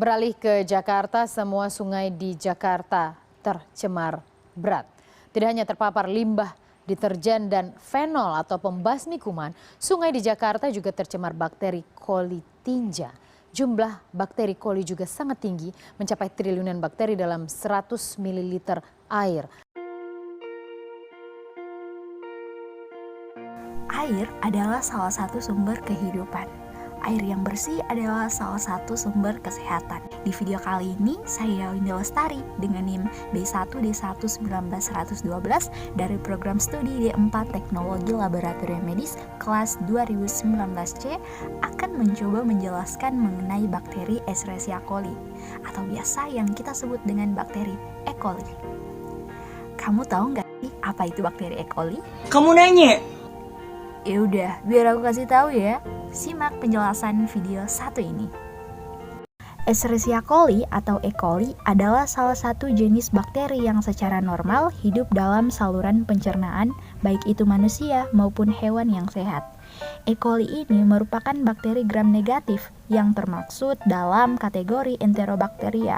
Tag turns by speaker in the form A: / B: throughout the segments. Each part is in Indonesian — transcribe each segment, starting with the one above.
A: Beralih ke Jakarta, semua sungai di Jakarta tercemar berat. Tidak hanya terpapar limbah, deterjen, dan fenol atau pembasmi kuman, sungai di Jakarta juga tercemar bakteri coli tinja. Jumlah bakteri coli juga sangat tinggi, mencapai triliunan bakteri dalam 100 ml air.
B: Air adalah salah satu sumber kehidupan. Air yang bersih adalah salah satu sumber kesehatan. Di video kali ini, saya Windy Lestari dengan NIM B1D11912 dari program studi D4 Teknologi Laboratorium Medis kelas 2019C akan mencoba menjelaskan mengenai bakteri Escherichia coli atau biasa yang kita sebut dengan bakteri E. coli. Kamu tahu nggak sih apa itu bakteri E. coli?
C: Kamu nanya?
B: Ya udah, biar aku kasih tahu ya. Simak penjelasan video satu ini. Escherichia coli atau E. coli adalah salah satu jenis bakteri yang secara normal hidup dalam saluran pencernaan, baik itu manusia maupun hewan yang sehat. E. coli ini merupakan bakteri gram negatif yang termaksud dalam kategori Enterobacteria.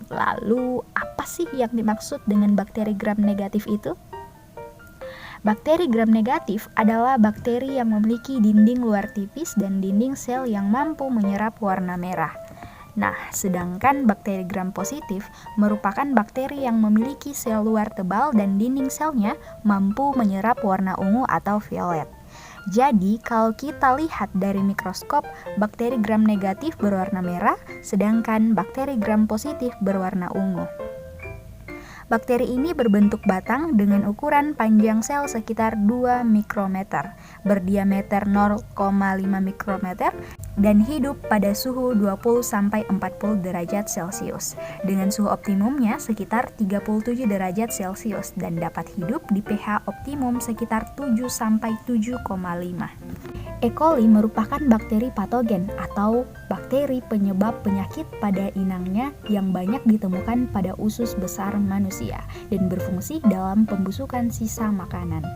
B: Lalu apa sih yang dimaksud dengan bakteri gram negatif itu? Bakteri gram negatif adalah bakteri yang memiliki dinding luar tipis dan dinding sel yang mampu menyerap warna merah. Nah, sedangkan bakteri gram positif merupakan bakteri yang memiliki sel luar tebal dan dinding selnya mampu menyerap warna ungu atau violet. Jadi, kalau kita lihat dari mikroskop, bakteri gram negatif berwarna merah, sedangkan bakteri gram positif berwarna ungu. Bakteri ini berbentuk batang dengan ukuran panjang sel sekitar 2 mikrometer, berdiameter 0,5 mikrometer, dan hidup pada suhu 20-40 derajat Celcius. Dengan suhu optimumnya sekitar 37 derajat Celcius dan dapat hidup di pH optimum sekitar 7-7,5. E. coli merupakan bakteri patogen atau bakteri penyebab penyakit pada inangnya yang banyak ditemukan pada usus besar manusia dan berfungsi dalam pembusukan sisa makanan.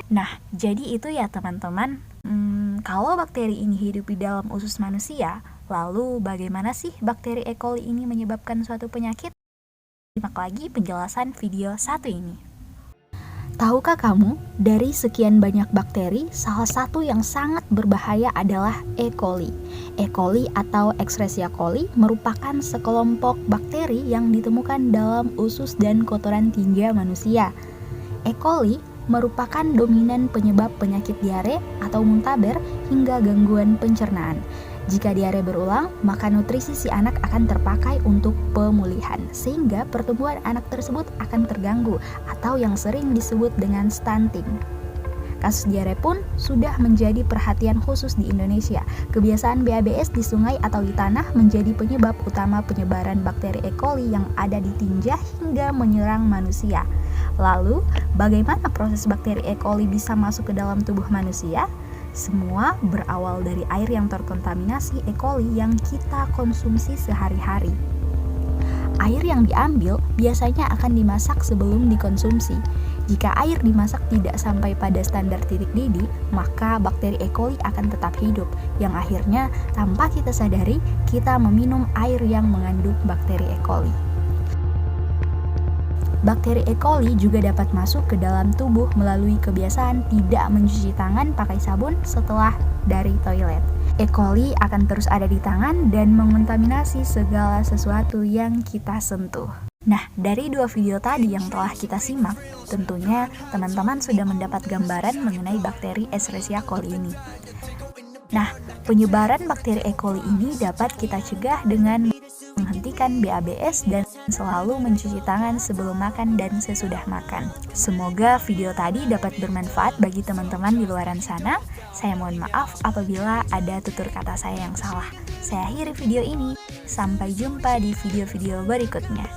B: Nah, jadi itu ya teman-teman. Kalau bakteri ini hidup di dalam usus manusia, lalu bagaimana sih bakteri E. coli ini menyebabkan suatu penyakit? Simak lagi penjelasan video satu ini. Tahukah kamu, dari sekian banyak bakteri, salah satu yang sangat berbahaya adalah E. coli. E. coli atau Escherichia coli merupakan sekelompok bakteri yang ditemukan dalam usus dan kotoran tinja manusia. E. coli merupakan dominan penyebab penyakit diare atau muntaber hingga gangguan pencernaan. Jika diare berulang, maka nutrisi si anak akan terpakai untuk pemulihan, sehingga pertumbuhan anak tersebut akan terganggu atau yang sering disebut dengan stunting. Kasus diare pun sudah menjadi perhatian khusus di Indonesia. Kebiasaan BABS di sungai atau di tanah menjadi penyebab utama penyebaran bakteri E. coli yang ada di tinja hingga menyerang manusia. Lalu, bagaimana proses bakteri E. coli bisa masuk ke dalam tubuh manusia? Semua berawal dari air yang terkontaminasi E. coli yang kita konsumsi sehari-hari. Air yang diambil biasanya akan dimasak sebelum dikonsumsi. Jika air dimasak tidak sampai pada standar titik didih, maka bakteri E. coli akan tetap hidup, yang akhirnya tanpa kita sadari, kita meminum air yang mengandung bakteri E. coli. Bakteri E. coli juga dapat masuk ke dalam tubuh melalui kebiasaan tidak mencuci tangan pakai sabun setelah dari toilet. E. coli akan terus ada di tangan dan mengontaminasi segala sesuatu yang kita sentuh. Nah, dari dua video tadi yang telah kita simak, tentunya teman-teman sudah mendapat gambaran mengenai bakteri Escherichia coli ini. Nah, penyebaran bakteri E. coli ini dapat kita cegah dengan menghentikan BABS dan selalu mencuci tangan sebelum makan dan sesudah makan. Semoga video tadi dapat bermanfaat bagi teman-teman di luaran sana. Saya mohon maaf apabila ada tutur kata saya yang salah. Saya akhiri video ini. Sampai jumpa di video-video berikutnya.